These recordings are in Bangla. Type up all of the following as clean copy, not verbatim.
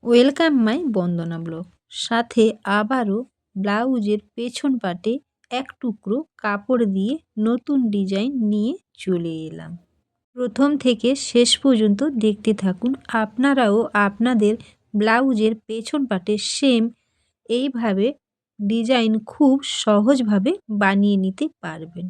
Welcome my Bandana blog. সাথে আবারও ব্লাউজের পেছন পাটে এক টুকরো কাপড় দিয়ে নতুন ডিজাইন নিয়ে চলে এলাম। প্রথম থেকে শেষ পর্যন্ত দেখতে থাকুন। আপনারাও আপনাদের ব্লাউজের পেছন পাটে সেম এইভাবে ডিজাইন খুব সহজভাবে বানিয়ে নিতে পারবেন।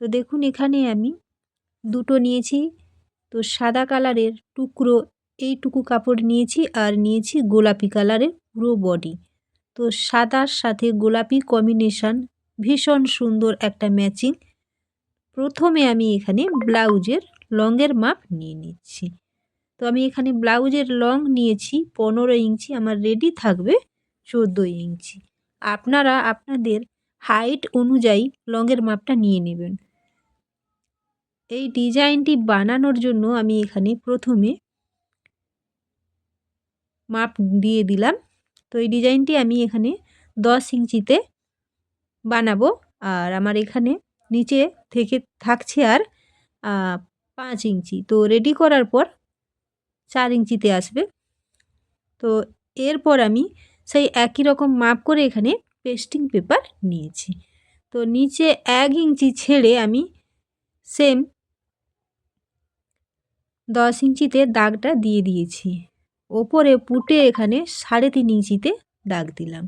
তো দেখুন, এখানে আমি দুটো নিয়েছি। তো সাদা কালারের টুকরো এইটুকু কাপড় নিয়েছি, আর নিয়েছি গোলাপি কালারের পুরো বডি। তো সাদার সাথে গোলাপি কম্বিনেশন ভীষণ সুন্দর একটা ম্যাচিং। প্রথমে আমি এখানে ব্লাউজের লংয়ের মাপ নিয়ে নিচ্ছি। তো আমি এখানে ব্লাউজের লং নিয়েছি 15 ইঞ্চি, আমার রেডি থাকবে 14 ইঞ্চি। আপনারা আপনাদের হাইট অনুযায়ী লংয়ের মাপটা নিয়ে নেবেন। এই ডিজাইনটি বানানোর জন্য আমি এখানে প্রথমে মাপ দিয়ে দিলাম। তো এই ডিজাইনটি আমি এখানে 10 ইঞ্চিতে বানাবো, আর আমার এখানে নিচে থেকে থাকছে আর 5 ইঞ্চি। তো রেডি করার পর 4 ইঞ্চিতে আসবে। তো এরপর আমি সেই একই রকম মাপ করে এখানে পেস্টিং পেপার নিয়েছি। তো নিচে 1 ইঞ্চি ছেড়ে আমি সেম 10 ইঞ্চিতে দাগটা দিয়ে দিয়েছি। ওপরে পুটে এখানে 3.5 ইঞ্চিতে দাগ দিলাম।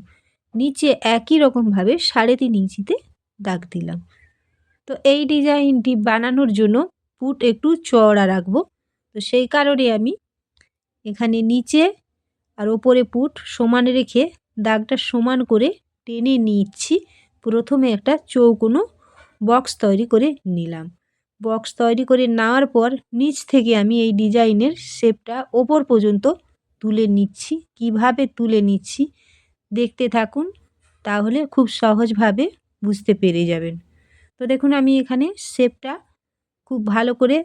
নিচে একই রকমভাবে 3.5 ইঞ্চিতে দাগ দিলাম। তো এই ডিজাইনটি বানানোর জন্য পুট একটু চওড়া রাখবো। তো সেই কারণে আমি এখানে নিচে আর ওপরে পুট সমান রেখে দাগটা সমান করে টেনে নিচ্ছি। প্রথমে একটা চৌকোনো বক্স তৈরি করে নিলাম। বক্স তৈরি করে নেওয়ার পর নিচ থেকে আমি এই ডিজাইনের শেপটা ওপর পর্যন্ত তুলে নিচ্ছি। কিভাবে তুলে নিচ্ছি দেখতে থাকুন, তাহলে খুব সহজভাবে বুঝতে পেরে যাবেন। তো দেখুন, আমি এখানে শেপটা খুব ভালো করে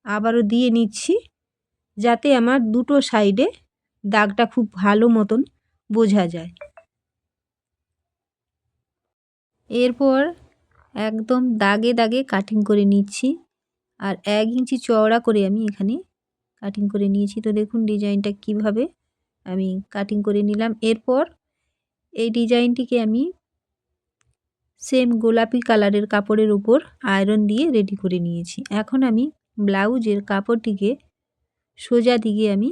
আবারও দিয়ে নিচ্ছি, যাতে আমার দুটো সাইডে দাগটা খুব ভালো মতন বোঝা যায়। এরপর একদম দাগে দাগে কাটিং করে নিচ্ছি, আর 1 ইঞ্চি চওড়া করে আমি এখানে কাটিং করে নিয়েছি। তো দেখুন ডিজাইনটা কিভাবে আমি কাটিং করে নিলাম। এরপর এই ডিজাইনটিকে আমি সেম গোলাপি কালারের কাপড়ের উপর আয়রন দিয়ে রেডি করে নিয়েছি। এখন আমি ব্লাউজের কাপড়টিকে সোজা দিকে আমি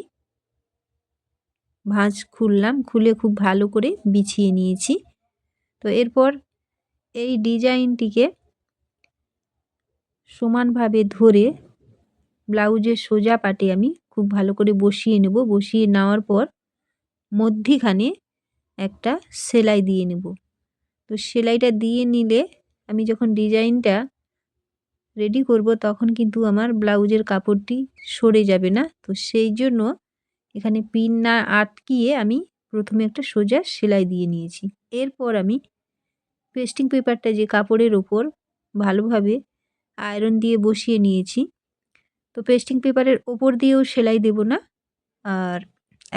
ভাঁজ খুললাম, খুলে খুব ভালো করে বিছিয়ে নিয়েছি। তো এরপর এই ডিজাইনটিকে সমানভাবে ধরে ব্লাউজের সোজা পাটে আমি খুব ভালো করে বসিয়ে নেব। বসিয়ে নেওয়ার পর মধ্যিখানে একটা সেলাই দিয়ে নেব। তো সেলাইটা দিয়ে নিলে আমি যখন ডিজাইনটা রেডি করব তখন কিন্তু আমার ব্লাউজের কাপড়টি সরে যাবে না। তো সেই জন্য এখানে পিন না আটকিয়ে আমি প্রথমে একটা সোজা সেলাই দিয়ে নিয়েছি। এরপর আমি পেস্টিং পেপারটা যে কাপড়ের ওপর ভালোভাবে আয়রন দিয়ে বসিয়ে নিয়েছি। তো পেস্টিং পেপারের ওপর দিয়েও সেলাই দেব না, আর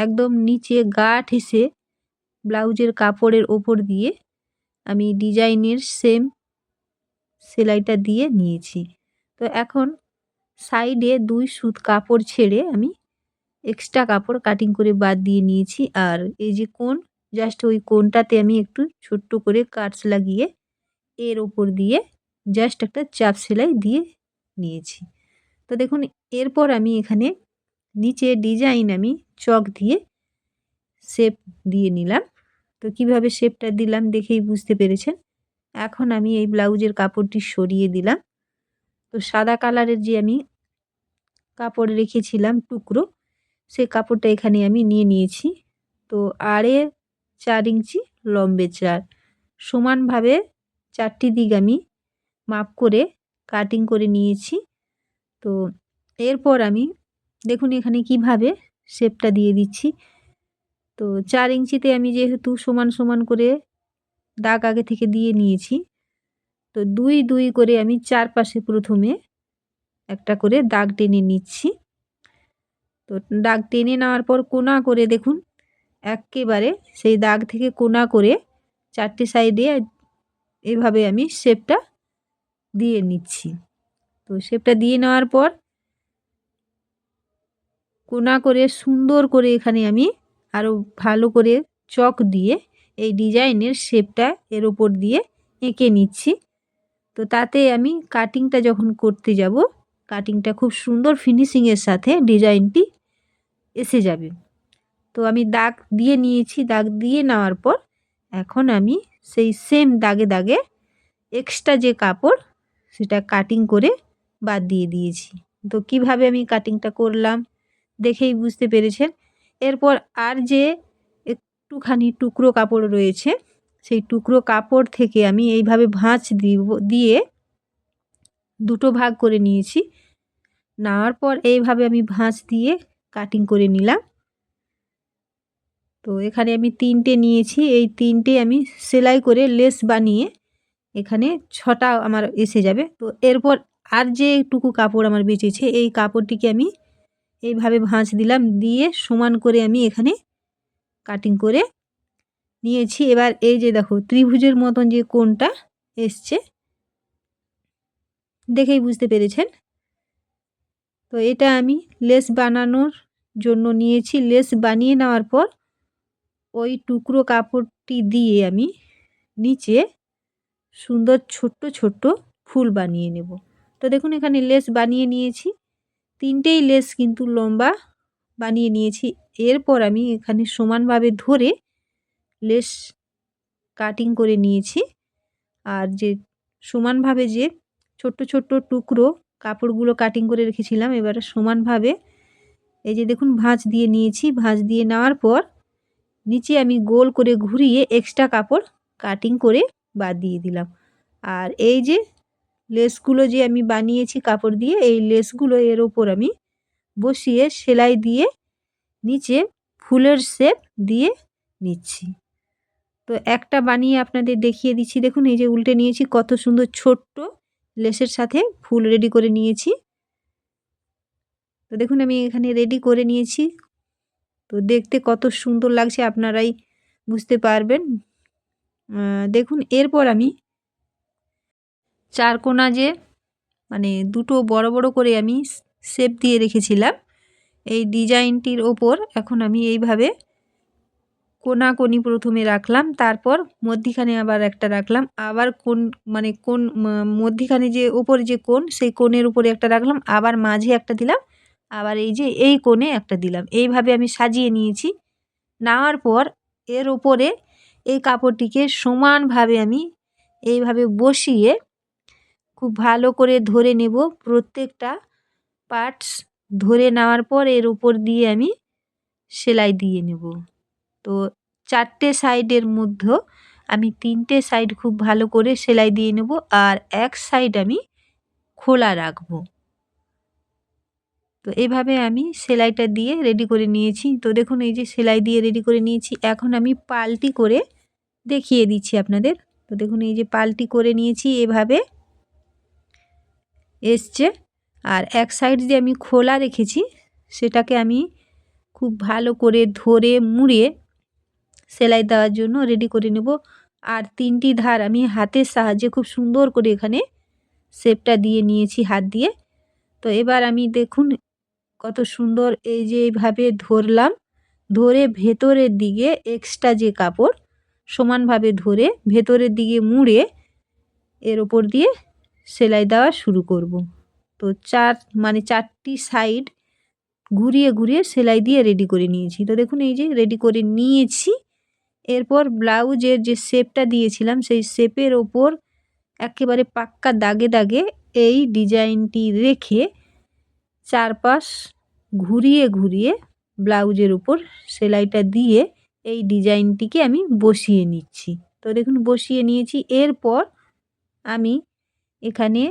একদম নিচে গা ঠেসে ব্লাউজের কাপড়ের ওপর দিয়ে আমি ডিজাইনের সেম সেলাইটা দিয়ে নিয়েছি। তো এখন সাইডে 2 সুত কাপড় ছেড়ে আমি এক্সট্রা কাপড় কাটিং করে বাদ দিয়ে নিয়েছি। আর এই যে কোণ, জাস্ট ওই কোণটাতে আমি একটু ছোট্ট করে কাটস লাগিয়ে এর ওপর দিয়ে জাস্ট একটা চাপ সেলাই দিয়ে নিয়েছি। তো দেখুন, এরপর আমি এখানে নিচে ডিজাইন আমি চক দিয়ে শেপ দিয়ে নিলাম। তো কিভাবে শেপটা দিলাম দেখেই বুঝতে পেরেছেন। এখন আমি এই ব্লাউজের কাপড়টি সরিয়ে দিলাম। তো সাদা কালারের যে আমি কাপড় রেখেছিলাম টুকরো, সে কাপড়টা এখানে আমি নিয়ে নিয়েছি। তো আড়ে 4 ইঞ্চি, লম্বে 4, সমানভাবে 4টি দিক আমি মাপ করে কাটিং করে নিয়েছি। তো এরপর আমি দেখুন এখানে কিভাবে শেপটা দিয়ে দিচ্ছি। তো 4 ইঞ্চিতে আমি যেহেতু সমান সমান করে দাগ আগে থেকে দিয়ে নিয়েছি, তো 2 2 করে আমি চারপাশে প্রথমে একটা করে দাগ টেনে নিচ্ছি। তো দাগ টেনে নেওয়ার পর কোনা করে দেখুন এক্কেবারে সেই দাগ থেকে কোনা করে 4টে সাইডে এভাবে আমি শেপটা দিয়ে নিচ্ছি। তো শেপটা দিয়ে নেওয়ার পর কোনা করে সুন্দর করে এখানে আমি আরও ভালো করে চক দিয়ে এই ডিজাইনের শেপটা এর ওপর দিয়ে এঁকে নিচ্ছি। তো তাতে আমি কাটিংটা যখন করতে যাব, কাটিংটা খুব সুন্দর ফিনিশিংয়ের সাথে ডিজাইনটি এসে যাবে। তো আমি দাগ দিয়ে নিয়েছি, দাগ দিয়ে নেওয়ার পর এখন আমি সেই সেম দাগে দাগে এক্সট্রা যে কাপড় সেটা কাটিং করে বাদ দিয়ে দিয়েছি। তো কিভাবে আমি কাটিংটা করলাম দেখেই বুঝতে পেরেছেন। এরপর আর যে একটুখানি টুকরো কাপড় রয়েছে, সেই টুকরো কাপড় থেকে আমি এইভাবে ভাঁজ দিয়ে দুটো ভাগ করে নিয়েছি। নেওয়ার পর এইভাবে আমি ভাঁজ দিয়ে কাটিং করে নিলাম। তো এখানে আমি 3টে নিয়েছি, এই 3টে আমি সেলাই করে লেস বানিয়ে এখানে 6টা আমার এসে যাবে। তো এরপর আর যেটুকু কাপড় আমার বেঁচেছে এই কাপড়টিকে আমি এইভাবে ভাঁজ দিলাম, দিয়ে সমান করে আমি এখানে কাটিং করে নিয়েছি। এবার এই যে দেখো ত্রিভুজের মতন যে কোণটা এসছে, দেখেই বুঝতে পেরেছেন। তো এটা আমি লেস বানানোর জন্য নিয়েছি। লেস বানিয়ে নেওয়ার পর ওই টুকরো কাপড়টি দিয়ে আমি নিচে সুন্দর ছোট্ট ছোট্ট ফুল বানিয়ে নেব। তো দেখুন এখানে লেস বানিয়ে নিয়েছি, 3টেই লেস কিন্তু লম্বা বানিয়ে নিয়েছি। এরপর আমি এখানে সমানভাবে ধরে লেস কাটিং করে নিয়েছি। আর যে সমানভাবে যে ছোট্ট ছোট্ট টুকরো কাপড়গুলো কাটিং করে রেখেছিলাম, এবারে সমানভাবে এই যে দেখুন ভাঁজ দিয়ে নিয়েছি। ভাঁজ দিয়ে নেওয়ার পর নিচে আমি গোল করে ঘুরিয়ে এক্সট্রা কাপড় কাটিং করে বাদ দিয়ে দিলাম। আর এই যে লেসগুলো যে আমি বানিয়েছি কাপড় দিয়ে, এই লেসগুলো এর ওপর আমি বসিয়ে সেলাই দিয়ে নিচে ফুলের শেপ দিয়ে নিচ্ছি। তো একটা বানিয়ে আপনাদের দেখিয়ে দিচ্ছি। দেখুন এই যে উল্টে নিয়েছি, কত সুন্দর ছোট্ট লেসের সাথে ফুল রেডি করে নিয়েছি। তো দেখুন আমি এখানে রেডি করে নিয়েছি। তো দেখতে কত সুন্দর লাগছে আপনারাই বুঝতে পারবেন। দেখুন এরপর আমি 4 কোণা যে মানে দুটো বড় বড় করে আমি শেপ দিয়ে রেখেছিলাম, এই ডিজাইনটির ওপর এখন আমি এইভাবে কোণাকোণি প্রথমে রাখলাম, তারপর মধ্যিখানে আবার একটা রাখলাম, আবার কোণ মানে কোণ মধ্যিখানে যে ওপরে যে কোণ সেই কোণের উপরে একটা রাখলাম, আবার মাঝে একটা দিলাম, আবার এই যে এই কোণে একটা দিলাম। এইভাবে আমি সাজিয়ে নিয়েছি। নেওয়ার পর এর ওপরে এই কাপড়টিকে সমানভাবে আমি এইভাবে বসিয়ে খুব ভালো করে ধরে নেব। প্রত্যেকটা পার্টস ধরে নেওয়ার পর এর উপর দিয়ে আমি সেলাই দিয়ে নেব। তো 4টে সাইডের মধ্যে আমি 3টে সাইড খুব ভালো করে সেলাই দিয়ে নেব, আর এক সাইড আমি খোলা রাখব। তো এইভাবে আমি সেলাইটা দিয়ে রেডি করে নিয়েছি। তো দেখুন এই যে সেলাই দিয়ে রেডি করে নিয়েছি। এখন আমি পাল্টি করে দেখিয়ে দিচ্ছি আপনাদের। তো দেখুন এই যে পাল্টি করে নিয়েছি, এভাবে এসছে। আর এক সাইড যে আমি খোলা রেখেছি সেটাকে আমি খুব ভালো করে ধরে মুড়িয়ে সেলাই দেওয়ার জন্য রেডি করে নেব। আর 3টি ধার আমি হাতের সাহায্যে খুব সুন্দর করে এখানে শেপটা দিয়ে নিয়েছি হাত দিয়ে। তো এবার আমি দেখুন কত সুন্দর এই যে এইভাবে ধরলাম, ধরে ভেতরের দিকে এক্সট্রা যে কাপড় সমানভাবে ধরে ভেতরের দিকে মুড়ে এর ওপর দিয়ে সেলাই দেওয়া শুরু করব। তো 4টি সাইড ঘুরিয়ে ঘুরিয়ে সেলাই দিয়ে রেডি করে নিয়েছি। তো দেখুন এই যে রেডি করে নিয়েছি। এরপর ব্লাউজের যে শেপটা দিয়েছিলাম সেই শেপের ওপর একেবারে পাক্কা দাগে দাগে এই ডিজাইনটি রেখে চারপাশ ঘুরিয়ে ঘুরিয়ে ব্লাউজের উপর সেলাইটা দিয়ে এই ডিজাইনটিকে আমি বসিয়ে নিচ্ছি। তো দেখুন বসিয়ে নিয়েছি। এরপর আমি এখানে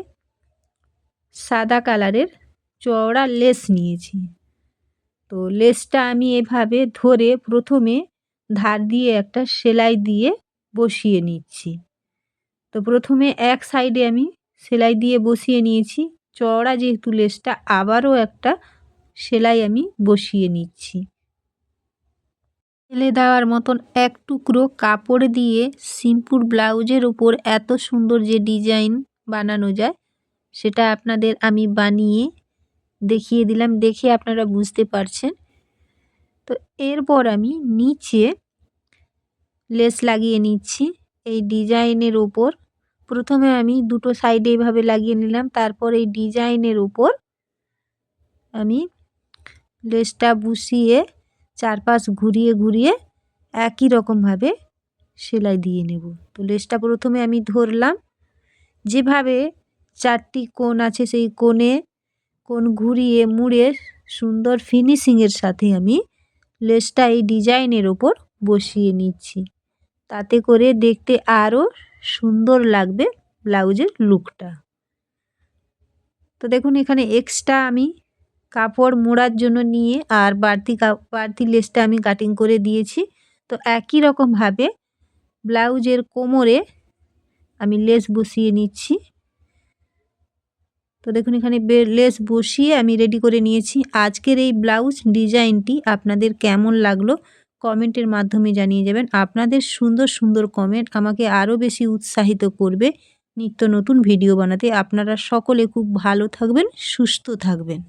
সাদা কালারের চওড়া লেস নিয়েছি। তো লেসটা আমি এভাবে ধরে প্রথমে ধার দিয়ে একটা সেলাই দিয়ে বসিয়ে নিচ্ছি। তো প্রথমে এক সাইডে আমি সেলাই দিয়ে বসিয়ে নিয়েছি, চওড়া যেহেতু লেসটা আবারও একটা সেলাই আমি বসিয়ে নিচ্ছি। ফেলে দেওয়ার মতন এক টুকরো কাপড় দিয়ে সিম্পল ব্লাউজের উপর এত সুন্দর যে ডিজাইন বানানো যায় সেটা আপনাদের আমি বানিয়ে দেখিয়ে দিলাম, দেখে আপনারা বুঝতে পারছেন। তো এরপর আমি নিচে লেস লাগিয়ে নিচ্ছি এই ডিজাইনের ওপর। প্রথমে আমি দুটো সাইডে এভাবে লাগিয়ে নিলাম, তারপর এই ডিজাইনের উপর আমি লেসটা বসিয়ে চারপাশ ঘুরিয়ে ঘুরিয়ে একই রকমভাবে সেলাই দিয়ে নেব। তো লেসটা প্রথমে আমি ধরলাম, যেভাবে 4টি কোণ আছে সেই কোণ ঘুরিয়ে মুড়ে সুন্দর ফিনিশিংয়ের সাথে আমি লেসটা এই ডিজাইনের ওপর বসিয়ে নিচ্ছি। তাতে করে দেখতে আরও সুন্দর লাগবে ব্লাউজের লুকটা। তো দেখুন এখানে এক্সট্রা আমি কাপড় মোড়ার জন্য নিয়ে আর বাড়তি লেসটা আমি কাটিং করে দিয়েছি। তো একই রকমভাবে ব্লাউজের কোমরে আমি লেস বসিয়ে নিচ্ছি। তো দেখুন এখানে লেস বসিয়ে আমি রেডি করে নিয়েছি। আজকের এই ব্লাউজ ডিজাইনটি আপনাদের কেমন লাগলো কমেন্টের মাধ্যমে জানিয়ে যাবেন। আপনাদের সুন্দর সুন্দর কমেন্ট আমাকে আরও বেশি উৎসাহিত করবে নিত্য নতুন ভিডিও বানাতে। আপনারা সকলে খুব ভালো থাকবেন, সুস্থ থাকবেন।